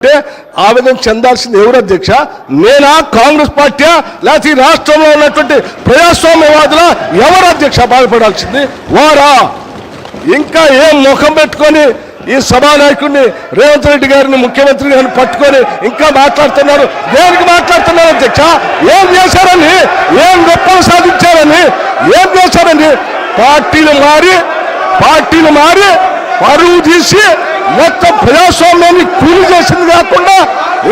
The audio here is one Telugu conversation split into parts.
అంటే ఆవేదన చెందాల్సింది ఎవరు అధ్యక్ష? నేనా, కాంగ్రెస్ పార్టీ, లేకపోతే ఈ రాష్ట్రంలో ఉన్నటువంటి ప్రజాస్వామ్యవాదుల ఎవరు అధ్యక్ష బాధపడాల్సింది? వారా? ఇంకా ఏం ముఖం పెట్టుకొని ఈ సభానాయకుడిని రేవంత్ రెడ్డి గారిని, ముఖ్యమంత్రి గారిని పట్టుకొని ఇంకా మాట్లాడుతున్నారు? దేనికి మాట్లాడుతున్నారు అధ్యక్ష? ఏం చేశారని, ఏం గొప్పలు సాధించారని, ఏం చేశారని? పార్టీలు మారి పరువు తీసి మొత్తం ప్రజాస్వామ్యాన్ని కూలి చేసింది కాకుండా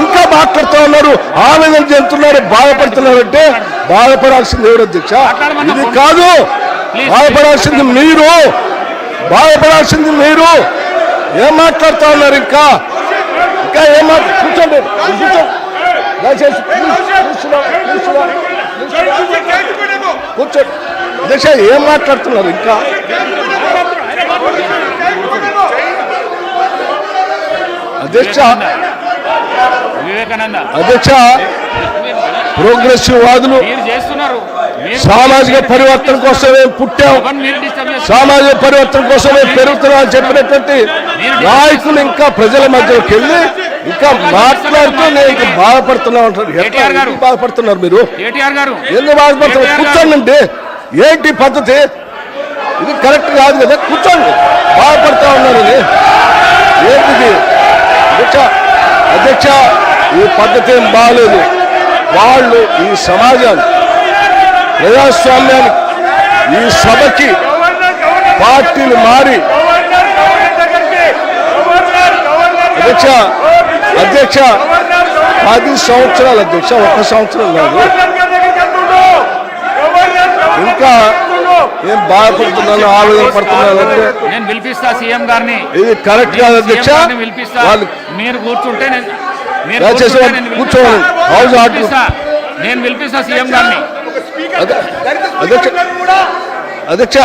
ఇంకా మాట్లాడుతూ ఉన్నారు, ఆవేదన చెందుతున్నారు, బాధపడుతున్నారంటే బాధపడాల్సింది ఎవరు అధ్యక్ష? ఇది కాదు, బాధపడాల్సింది మీరు. ఏం మాట్లాడుతూ ఉన్నారు? ఇంకా ఏం కూర్చోండి, దయచేసి కూర్చోండి అధ్యక్ష. ఏం మాట్లాడుతున్నారు ఇంకా? అధ్యక్ష ప్రోగ్రెసివ్ వాదులు సామాజిక పరివర్తన కోసమే పుట్టాం, సామాజిక పరివర్తన కోసమే పెరుగుతున్నాం అని చెప్పినటువంటి నాయకులు ఇంకా ప్రజల మధ్యలోకి వెళ్ళి ఇంకా మాట్లాడుతూ నేను ఇంకా బాధపడుతున్నా అంటారు. ఎందుకు బాధపడుతున్నారు మీరు? ఎందుకు బాధపడుతున్నారు? కూర్చోండి. ఏంటి పద్ధతి? ఇది కరెక్ట్ కాదు కదా. కూర్చోండి. బాధపడుతూ ఉన్నారని ఏంటిది అధ్యక్ష? ఈ పద్ధతి ఏం బాగాలేదు. వాళ్ళు ఈ సమాజాన్ని, ప్రజాస్వామ్యానికి, ఈ సభకి పార్టీలు మారి అధ్యక్ష 10 సంవత్సరాలు అధ్యక్ష, 1 సంవత్సరం కాదు. ఇంకా ఏం బాధపడుతున్నాను, ఆవేదన పడుతున్నాను అంటే నేను పిలిపిస్తా సీఎం గారిని. ఇది కరెక్ట్ కాదు అధ్యక్ష. వాళ్ళు మీరు కూర్చుంటే కూర్చోవాలి. హౌస్ నేను పిలిపిస్తా సీఎం గారిని. అధ్యక్ష